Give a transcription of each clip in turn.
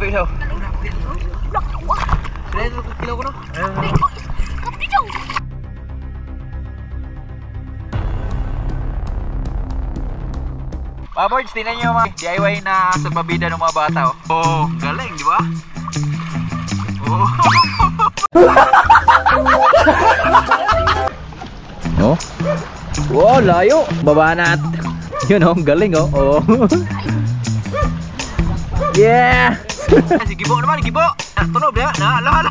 ilaw. Dahil kilaw ko no? Mga boards, tingnan nyo mga DIY na sa pabida ng mga bata. Oh, galing, di ba? Oh. No? Wow, layo. Baba na at yun oh, galing oh. Oh. Yeah. Si Gibo naman, Gibo. Tunog dia. Na, ala.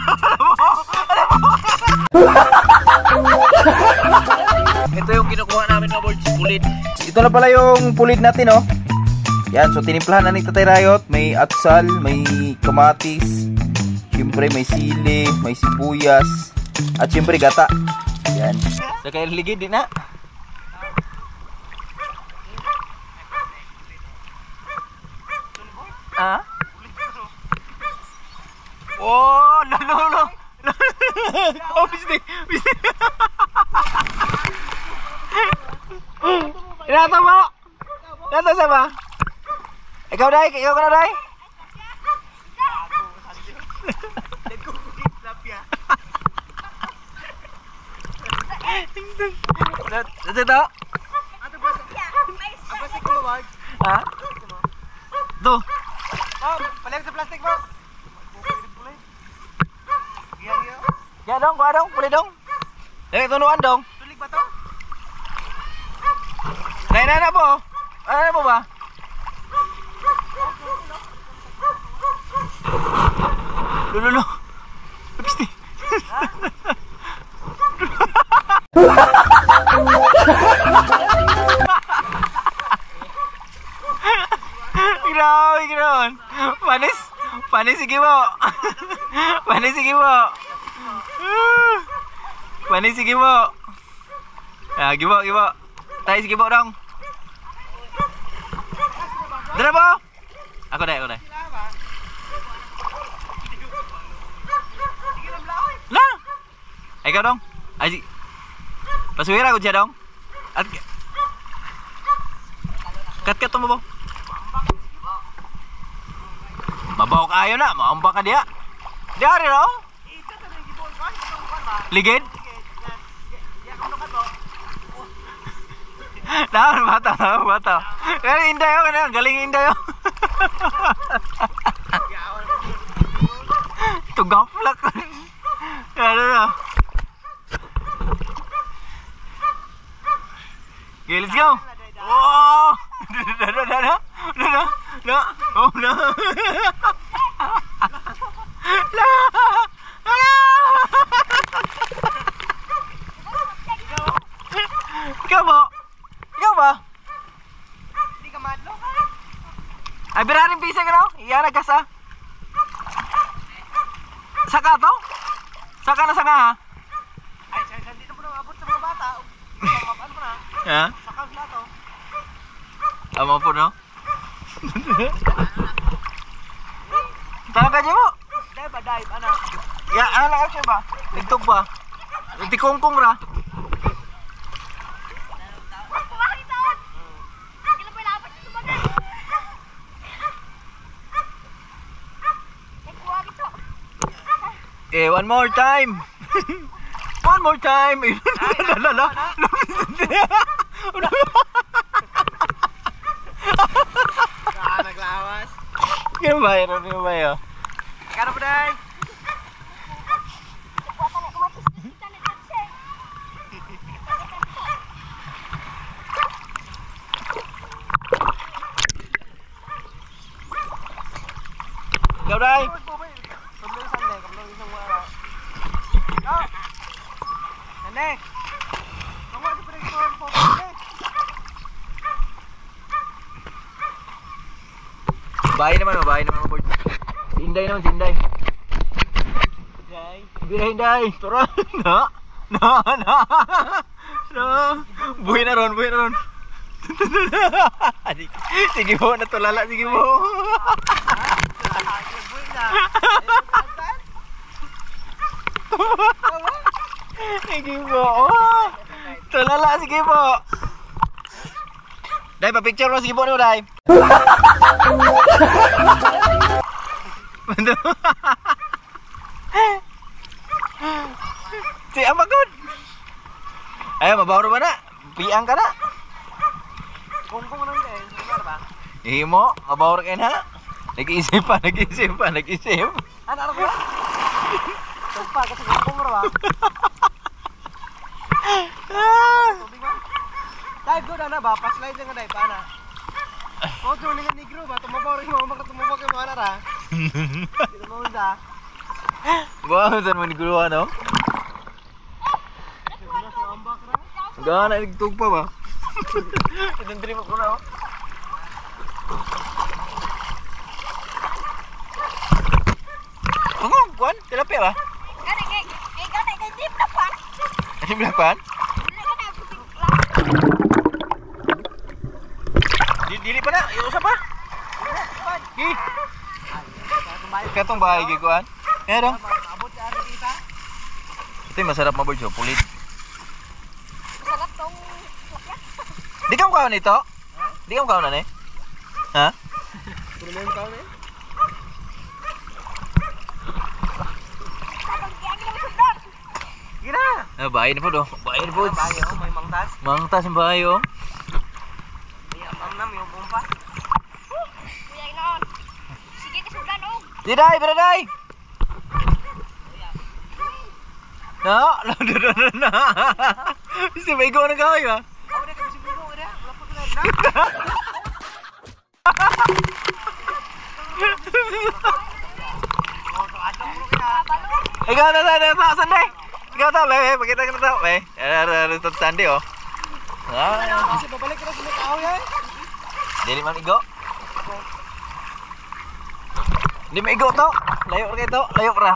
Ito yung kinukuha namin mga boards, pulid. Ito na pala yung pulid natin oh. Yan, so tinimplahan na ni Tatay Riot. May atsal, may kamatis, siyempre may sili, may sibuyas, at siyempre gata. Yan. So kaya ligid din na. Ah? Oh, no. Oh, bisik. Inata mo? Inata sa ba? Ikaw na, Day? Ito? Ha? Ito? Oh, palag sa plastic mo. Ya dong, kuha dong, puli dong. Tunuan dong. Tulig ba to? Na po. Ano po ba? Lulu. Pisti. Ginaon. Panis sige mo. Ah, gibo. Tayo sige po dong. Dara po. Ako dai. La. Ay ka dong. Ay. Pasuwira ko siya dong. At kat mo ba? Mabaw kayo na, maamba ka diya. Diya rin o? Ligid? Naman bata. Kaya inday o, galing inday o. Tugaflak. Ano na? Okay, let's go. Wow! No. Oh no. Ikaw ba? Hindi ka madlo. Ay, biraring pisang ano? Iyan nagkasa. Saka to? Saka na ha? Ay, dito po nang abot sa mga bata. Ano po na? Ha? Sakag na to. Tama po no? Talaga niyo mo? Dive, ano? Ya, ano lang siya ba? Nagtog ba? Nagtikongkong ra. One more time. One more time. Naglawas. Kaya ba yun? Kano po day? Ikaw day. Nene. Bahay naman mga board. Si Inday naman, si Inday. Inday. Tara. No. Buhay na ron. Sige po, natulala. Sige po. Sige po. Tulala, sige po. Day, pa-picture mo. Sige po, Day. Si Amagod. Ay, mabaw ba na? Piang ka na. Kung lang din. Ano ba? Ihimo, mabaw ka na. Nag-iisip pa. Ano ba? Tugpa kasi kung ba? Dive go na ba? Paslide lang nga dive pa na. Kung tuloy nga negro ba? Tumabaw rin mo. Tumabak yung mga nara. Hindi mo isa. Bawa, saan mo niguluhan, no? Gana, nagtug pa ba? Itong trip ko na, oh. Kuan? Tilapia ba? Ano belapan? Dili pa na, iusa pa. Gi. Katong bahay gi kuan. Ya dong. Abot sa ari kita. Ito yung masarap maboy siya, pulit. Masarap tong Di ka mukhaon nito? Di ka mukhaon na eh? Ha? Tuloy ka na eh. Gina. Ah, bahay na po do. Bahay na po. Bayo, may mangtas. Mangtas ang bahay oh. May amnam yung umpa. Kuya Inon. Sige kasugan og. Diday, beraday. No, no. Bisa may go na kaway ba? Ako na kasi bigo ira. Lapot na. Ikaw na sandai. Ikaw tau le, pakita ka na tau le. Ada sandi oh. Ah, Kasi babalik ka na sa tao yan. dili man igo. Di maigo to. Layo ra kay to, layo ra.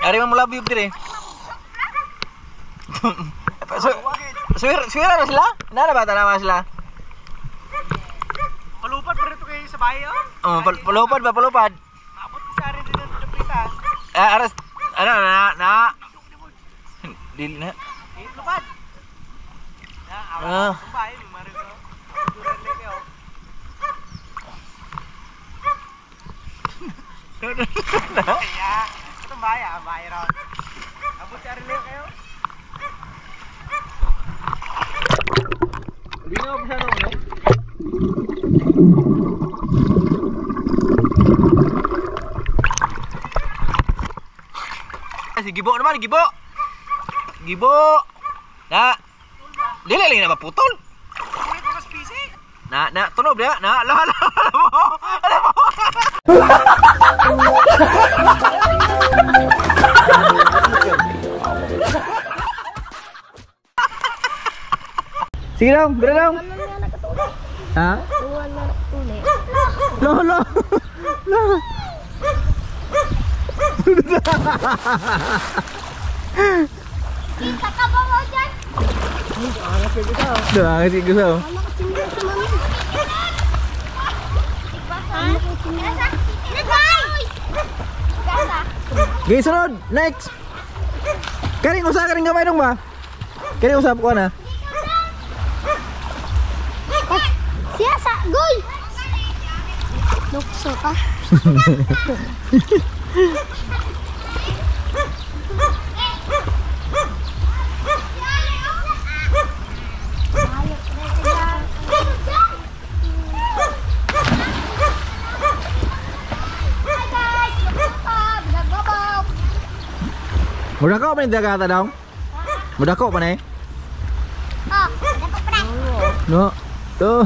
Ari man mula biyog dire. Suwira na sila? Nana ba tanawa sila? Palupad pa rito kayo sa bahay oh. Oh, palupad ba palupad? Abot sa ari dito sa prita. Aras ano na. Dili na. Lupad. Ya, awak sa bahay ni Mario. Duran le kayo. Ya, ito bahay ron. Abot sa ari le kayo. Hindi na ako sana no? Gibo naman, gibo. Na. Dili lang na maputol. Ulit mo kas PC. Na, tunog na. Na, alam mo. Sige dong, bira dong. Ha? Tuwan na tuli. Lo. Kita ka ba mo dyan? Dah, kasi gusto. Ano ka tingin sa mami? Ha? Gasa? Okay, sunod. Next. Karing usa karing gamay dong ba? Karing usap ko na. Siya sa goal! Lukso ka. Mudako pa ni dagata daw? Mudako pa ni? Oh, dapat pa na. No. To.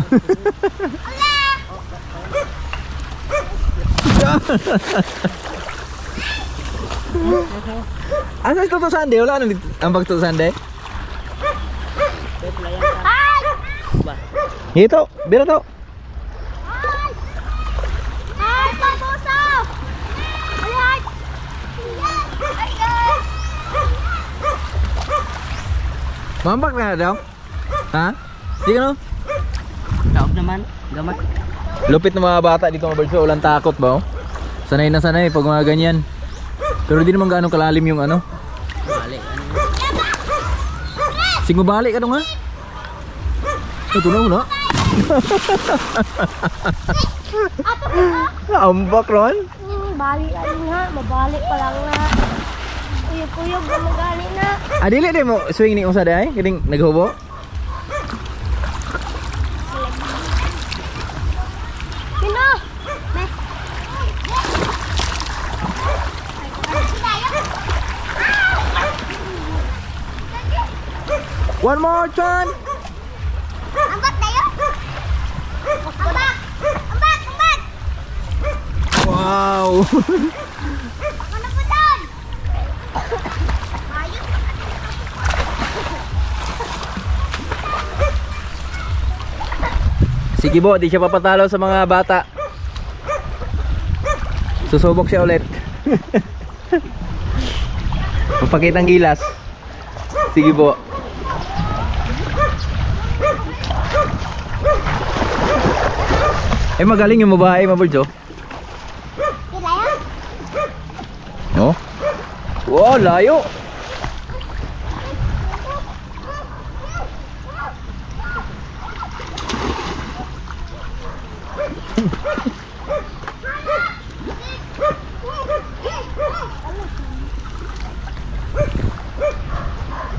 Asa ito to Sunday? Wala nang ambag to Sunday? Ay! Ito, bira to. Ay! Ay, pabuso! Ay! Ay! Ay! Mambak na daw? Ha? Di ka no? Taob naman, gamat. Lupit ng mga bata dito mga birds, walang takot ba? Oh? Sanay na sanay pag mga ganyan. Pero di naman gaano kalalim yung ano. Balik. Sige mabalik ka dong ha? Ito na. Ato ka. Ambak ron. Balik ka din ha. Mabalik pa lang na. Uyog-uyog na magali na. Dili din mo swing ni usa day, kining naghubo. Pino. One more turn. Ambak tayo. Ambak. Ambak. Ambak. Wow. Ano po doon? Ayos. Sige bo, di siya papatalo sa mga bata. Susubok siya ulit. Papakitang gilas. Sige po. Magaling yung babae, Mabuljo. Kila yan? No? Wow, layo.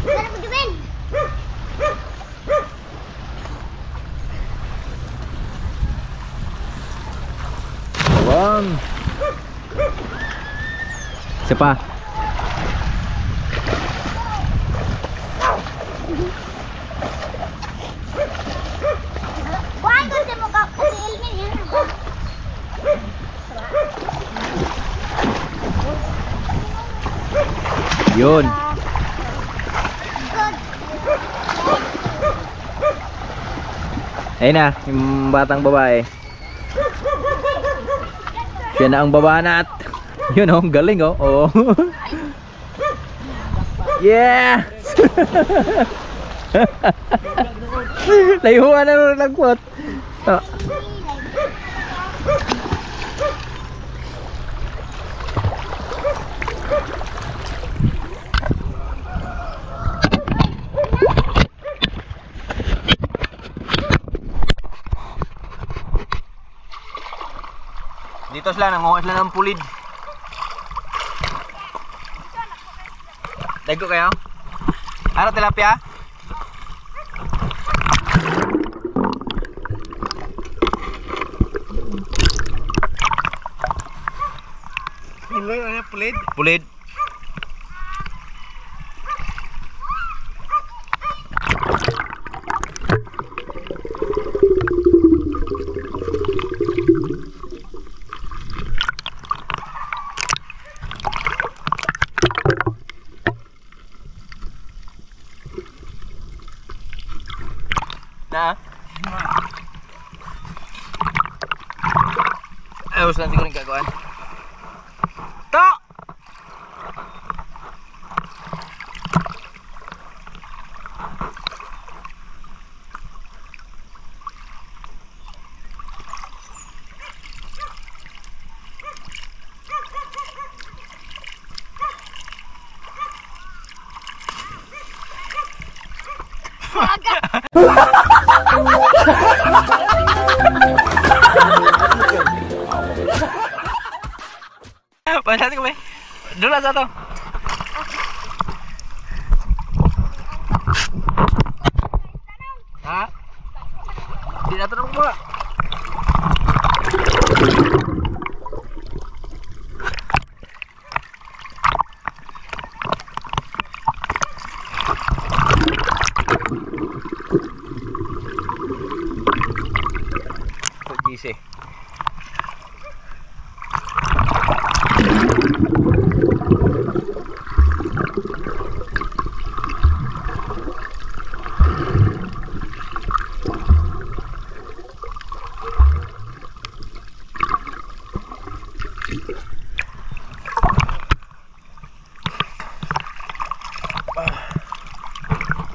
Sana mo gawin? One. Isa pa. Buhay ko sa mukha ko si Elmin yan. Yun. Good. Ayun na, yung batang babae. Siya na ang babanat. Yun oh, galing oh. Oh. Yeah! Layuan na nung nagpot. Oh. Dito sila, nanguha sila ng pulid. Dago kayo? Ano tilapia? Pulid. Pulid. Na? Ayos lang siguro yung kagawan. To! Pansan ko ba? Dula sa to. Ha? Di na tanong ko ba? Gise.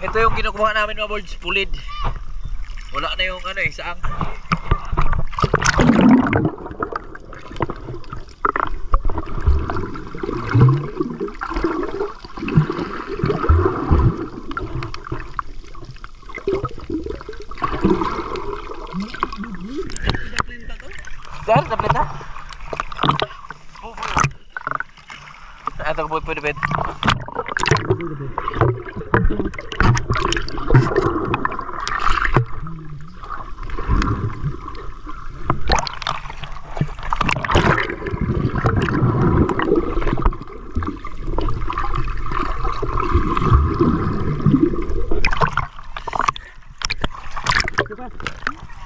Ito yung kinukuha namin mga birds, pulid. Wala na yung ano eh, saang. Saan? Tablet na? Atau pwede pwede.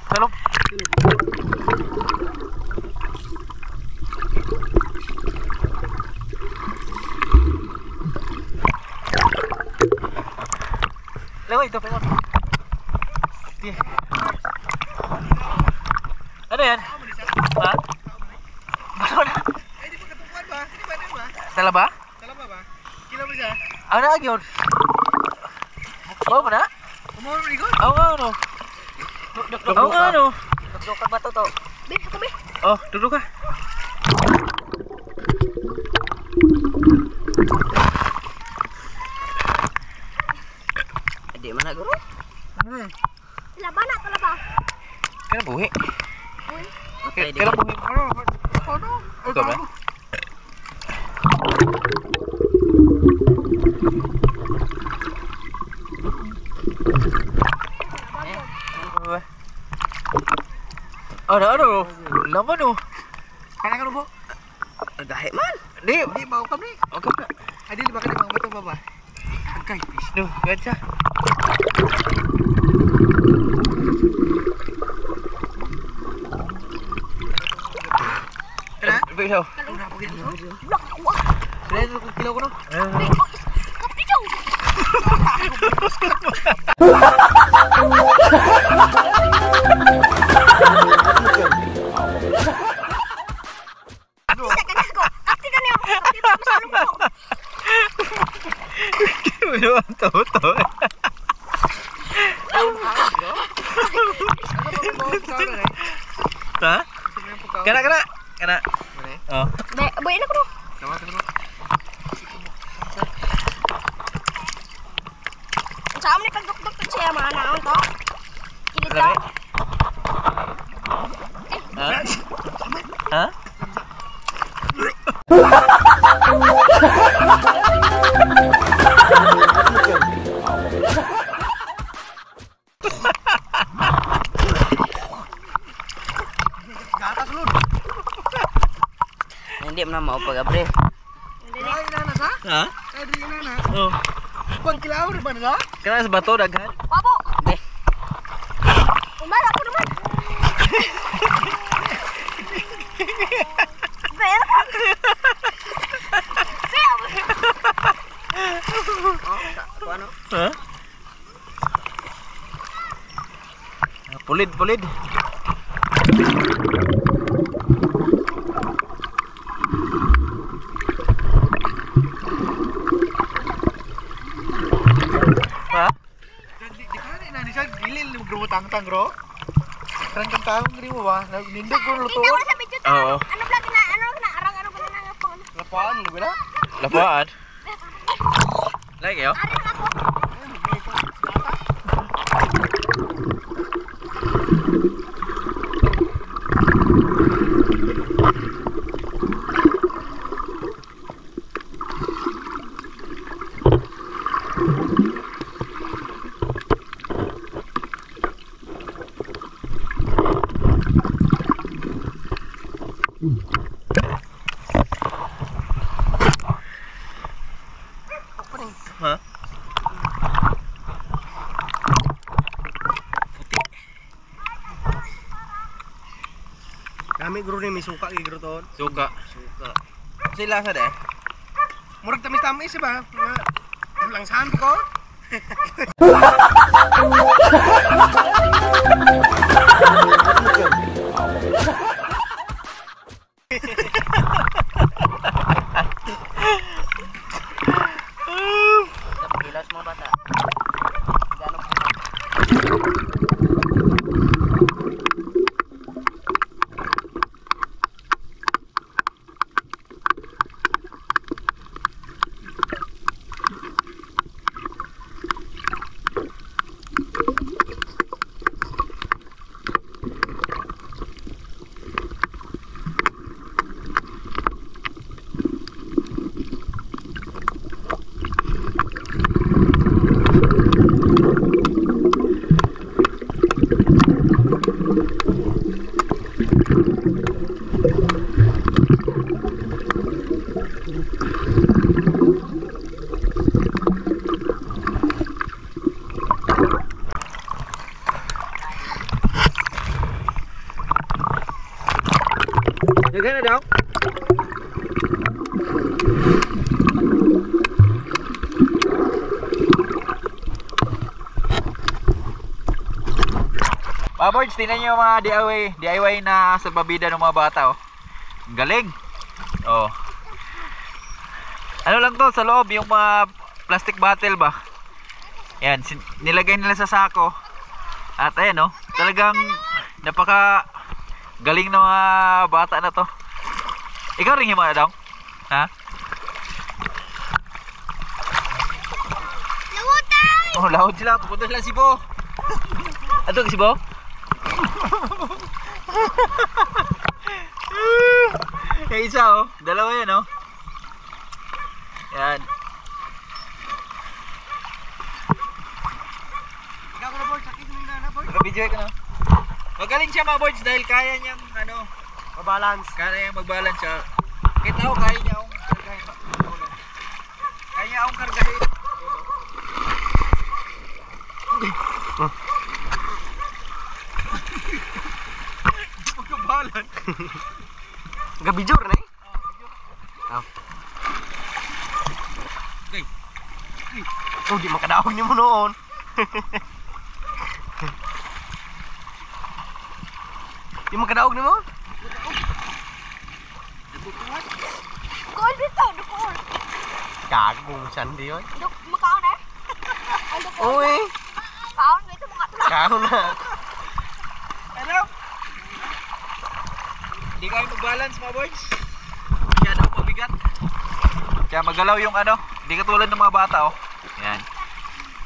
Salok. Lewat itu pengen. Ada yan? Ha? Mana? Di ba katukuan ba? Di ba ba? Tala ba? Talaba ba? Kila mo siya? Ano na yun? Bawa mo na? Umawal mo ikot? Oo nga ano? Oo nga ano? Duduk ka ba to? Be, ako be. Oh, duduk ka. Di mana guru? Laba na, talaba. Kaya buhi. Uy. Kaya buhi. Ano? Ito ba? Ano? Laman oh. Kana ka po? Dahil man. Di. Di ba ka ni? Okay na. Adi di ba ka mga bato ba? Agkay fish. No, gawin siya. Kana? Bisa. Ano po gito? Wak, wak. Dahil ko kilo ko no. Be, oh, kapi daw. Ati ka ko. Ati ka niyo. Ati ka masalong ko. Ano ang toto? Ha? Kana. Oh. Be, boy na ko no. Sa amin pagdukduk siya mga naon to. Kilit daw. Ha? Ha? Gatas lud. Hindi mo na mau pag-abre. Ay nana sa? Ha? Ay di nana. Oh. Pag kilaw rin ba na? Kana sa bato daghan? Wabo. Be, Umal ako naman. Be, Ano? Ha? Pulid. Ha? Di ka na ni siya gilil gro tang gro. Kan kan taong gri mo ba? Nindog ko luto. Ikaw sa video to. Oo. Ano vlog na? Ano na? Arang-arang ko na nga pang. Lapaan mo ba? Lapaan. Lagi yo. Ari na ako. Ha? Kami gro ni misuka gi gro ton. Suka. Sila sa de. Murag tamis ba? Langsahan ko. kilos mga bata. Gano'n Nagana daw? Mga boys, tingnan nyo yung mga DIY na salbabida ng mga bata, oh. Ang galing. Oh. Ano lang to, sa loob, yung mga plastic bottle ba? Yan, nilagay nila sa sako. At ayan, oh, talagang napaka galing ng mga bata na to. Ikaw rin yung mga daw? Ha? Lawutay! Oh, laot sila. Pupunta sila si Bo. Ato si Bo? Yung isa, oh. Dalawa yan, oh. Yan. Ikaw ko na board, sakit mo na board. Naka-video ka na. Magaling siya mga boys dahil kaya niyang ano, Mabalance. kaya niyang mag-balance siya. Kita ko, kaya niya akong kargahin. Kaya niya akong kargahin. Magkabalan. Gabidyor na eh. Okay. Oh, di makadaog ni mo noon. Di makadaog ni mo? Dukol dito, dukol. Kagong sandi yun. Makaon eh? Ang dukol. Uy, Kaon, ito mga tulak. kagong na. Ano? Hindi kayo mag-balance mga boys. Kaya daw mabigat. Kaya magalaw yung ano. Hindi katulad ng mga bata, oh. Yan.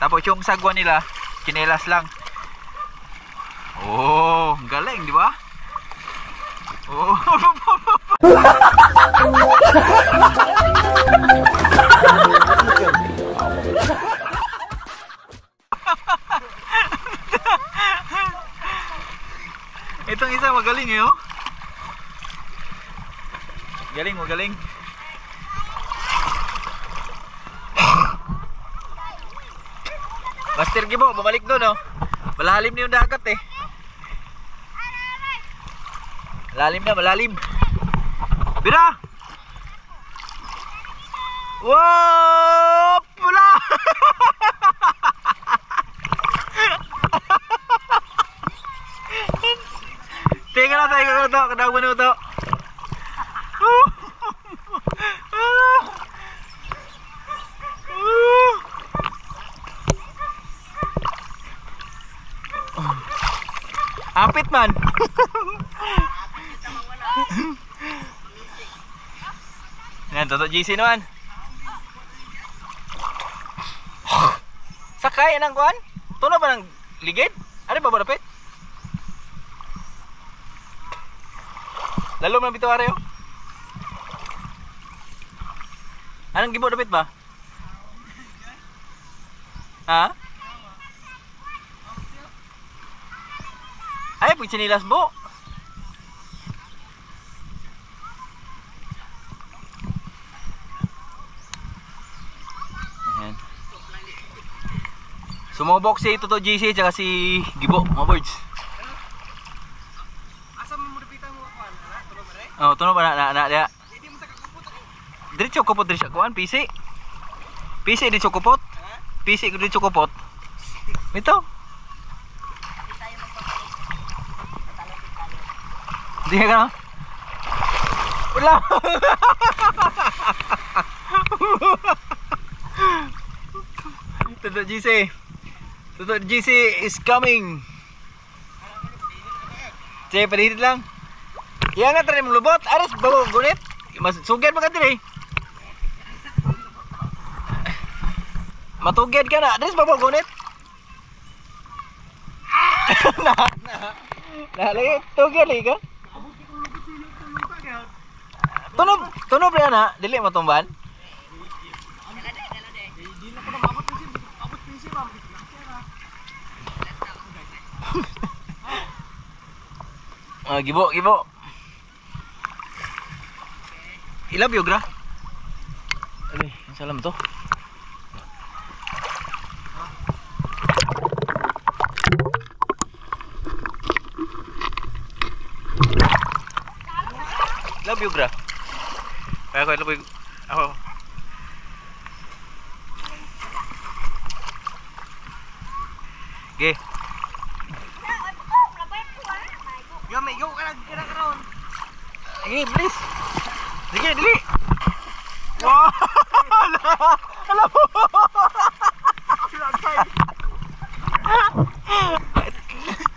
Tapos yung sagwa nila, kinelas lang. Oh, ang galing, di ba? Oh. Itong isa magaling eh, oh. Galing, magaling. Master Gibo, bumalik doon, oh. Malalim na yung dagat eh. Malalim na, malalim. Bira! Wow! Pula! Teka na, ito. Kadawag mo na ito. Apit man. Yan, toto GC naman. Sakay ng kuan? Tuno ba ng ligid? Ano ba ba dapit? Lalo man bito areo. Anong gibo dapit ba? Ha? Ay, pag sinilas bo. Ayan. Sumubok si Toto GC tsaka si Gibo, mga boards. Asa mo mudapita mo ako? Tulo ba rin? Oh, tuno ba na dia? Hindi mo sa kakupot. Diretso kupot diretso kuan, PC. PC diretso kupot. PC diretso kupot. Ito. Hindi ka na? Wala! Toto GC. Toto GC is coming. Sige, palitit lang. Iya nga try mong lubot. Aras, bago gunit. Mas sugyan mo ka din eh. Matugyan ka na. Aras, bago gunit. Lagi, tugyan lagi ka. Tunob na na, dili mo tumban. Gibo. Ilab yogra. Ay, salam to. piyog ra. Kaya ko ilapog ako. Okay. Yo, may go ka lang karon. Sige, please. Sige, dili. Wow! Alam mo!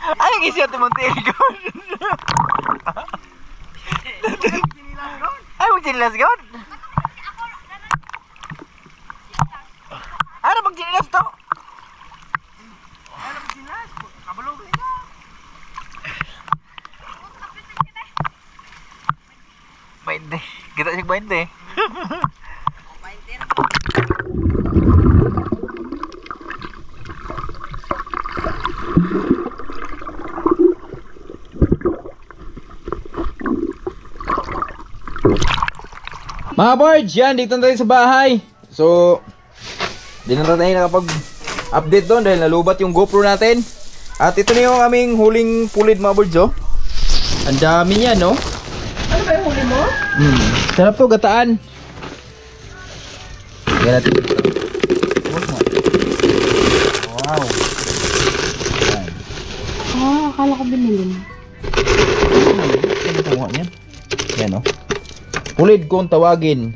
Ano yung isya ito mong tiligod? Ay, mong chinilas gawin? Ano mong chinilas to? Ano ba sinas? Kabalog ito. Bainte. Kita siya bainte. Mga boards, yan, dito na tayo sa bahay. So, di na tayo nakapag-update doon dahil nalubat yung GoPro natin. At ito na yung aming huling pulid mga boards, oh. Ang dami niya, no? Ano ba yung huli mo? Sarap to, gataan. Yan natin. Wow. Yan. Akala ko binili mo. Ano tawa niyan? Yan, oh. Pulid kung tawagin.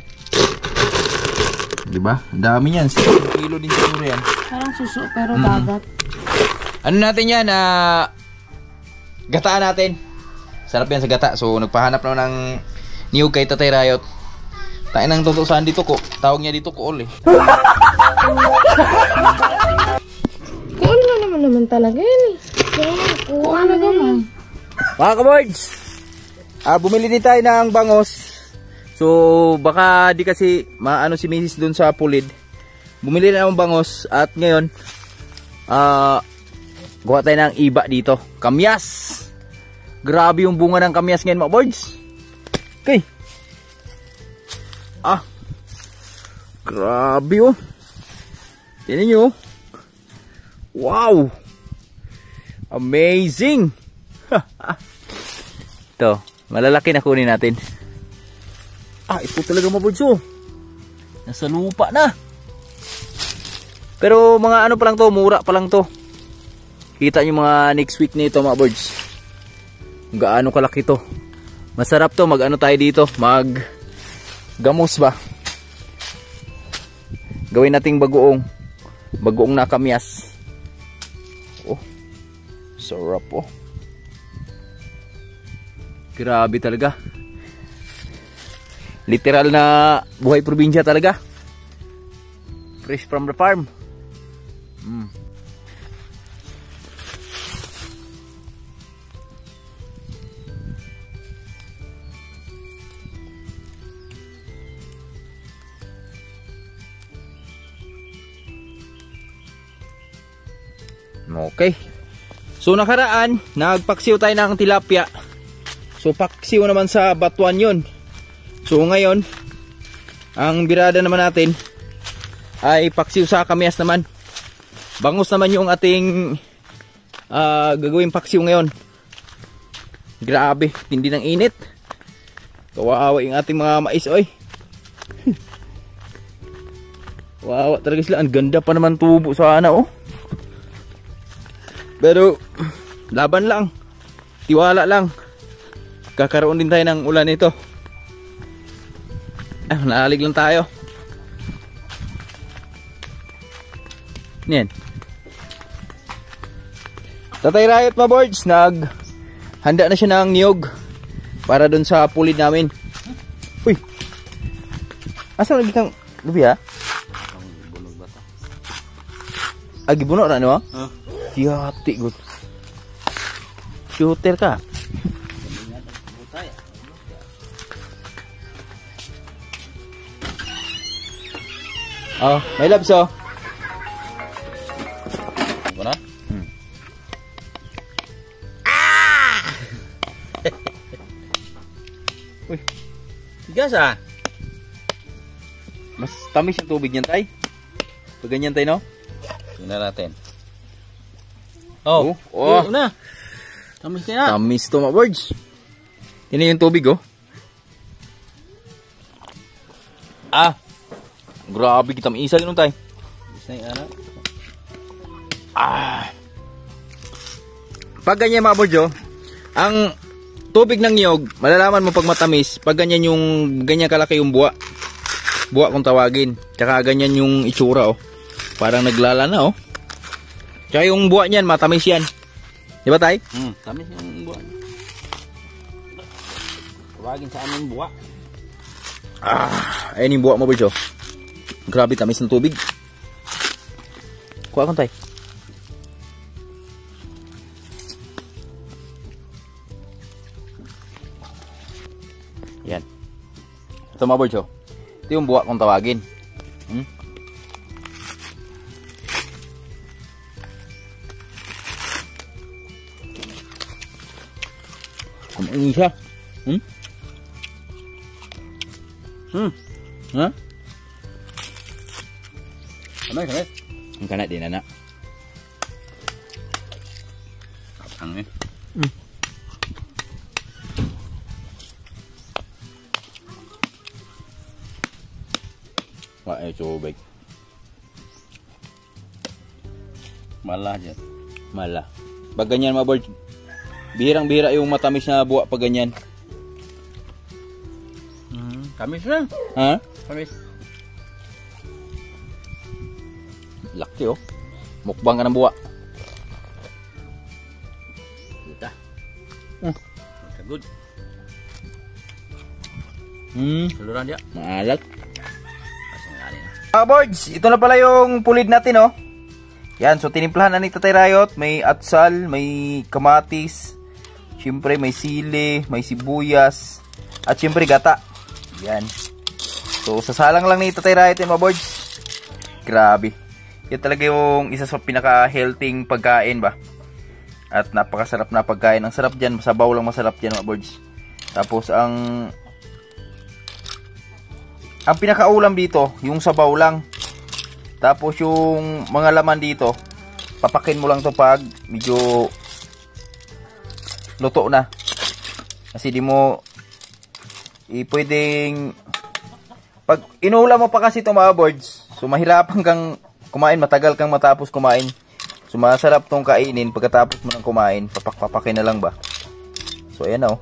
Diba? Ang dami niyan. 6 kilo din siguro yan. Parang suso pero dagat. Ano natin yan? Gataan natin. Sarap yan sa gata. So nagpahanap naman ng niyog kay Tatay Rayot. Tayo nang tutusan dito ko. Tawag niya dito ko eh. Kuha na naman talaga yan eh. Kuha na naman. Mga kaboards, bumili din tayo ng bangos. So baka di kasi maano si Mrs. dun sa pulid. Bumili na ng bangos. At ngayon gawa tayo ng iba dito. Kamyas. Grabe yung bunga ng kamyas ngayon mga boards. Okay. Grabe oh. Tignan nyo. Wow. Amazing. Ito. Malalaki na kunin natin. Ito talaga mga boards oh. Nasa lupa na. Pero mga ano pa lang to. Mura pa lang to. Kita nyo mga next week nito mga boards. Gaano kalaki to. Masarap to. Mag ano tayo dito. Mag gamos ba. Gawin nating bagoong. Bagoong na kamyas. Oh. Sarap oh. Grabe talaga. Literal na buhay probinsya talaga. Fresh from the farm. Okay. So nakaraan, nagpaksiw tayo ng tilapia. So paksiw naman sa batuan yun. So ngayon, ang birada naman natin ay paksiw sa kamyas naman. Bangus naman yung ating gagawin paksiw ngayon. Grabe, hindi ng init. Kawawa yung ating mga mais oy. Kawawa talaga sila. Ang ganda pa naman tubo sana oh. Pero laban lang. Tiwala lang. Kakaroon din tayo ng ulan nito. Naalig lang tayo. Yan. Tatay Rayot mga boards, handa na siya ng niyog para dun sa pulid namin. Uy. Asa lagi kang lubi ha? Gibuno ra no? Hati good. Shooter ka. Oh, may labs oh. Ano na? Uy. Tigas ah. Mas tamis yung tubig niyan tay. Pag ganyan tay no? Tingnan natin. Oh, na. Tamis kaya. Tamis to mga birds. Yan yung tubig oh. Ah, grabe kita maisal nun tay. Pag ganyan mga boards, ang tubig ng niyog, malalaman mo pag matamis, pag ganyan yung, ganyan kalaki yung buwa. Buwa kung tawagin. Tsaka ganyan yung itsura, oh. Parang naglala na, oh. Tsaka yung buwa niyan, matamis yan. Di ba, tay? Tamis yung buwa. Tawagin sa amin buwa. Ayan yung buwa mo, boards, oh. Grabe, tamis ng tubig. Kuha akong, tay. Yan. Ito mga boards, oh. Ito yung buwa kung tawagin. Kumain siya. Ha? Kamay. Ang kanat din, anak. Kapang eh. Wah, tubig. Malah dyan. Mala. Pag ganyan mga boards, bihirang-bihira yung matamis na buwa pag ganyan. Kamis lang. Ha? Kamis. Laki, oh. Mukbang ka ng buwa. Kita. Good. Saluran dia. Maalat. Pasang nga rin. Boards, ito na pala yung pulid natin, oh. Yan, so tinimplahan na ni Tatay Rayot. May atsal, may kamatis, siyempre may sili, may sibuyas, at siyempre gata. Yan. So, sasalang lang ni Tatay Rayot yung mga boards. Grabe. Yan talaga yung isa sa pinaka-healthy pagkain ba. At napakasarap na pagkain. Ang sarap dyan, masabaw lang masarap dyan mga boards. Tapos ang pinakaulam dito, yung sabaw lang. Tapos yung mga laman dito, papakin mo lang to pag medyo luto na. Kasi di mo pwedeng pag inuulam mo pa kasi ito mga boards, so mahirapan kang kumain, matagal kang matapos kumain. So masarap tong kainin pagkatapos mo nang kumain, papakin na lang ba. So ayan na, oh.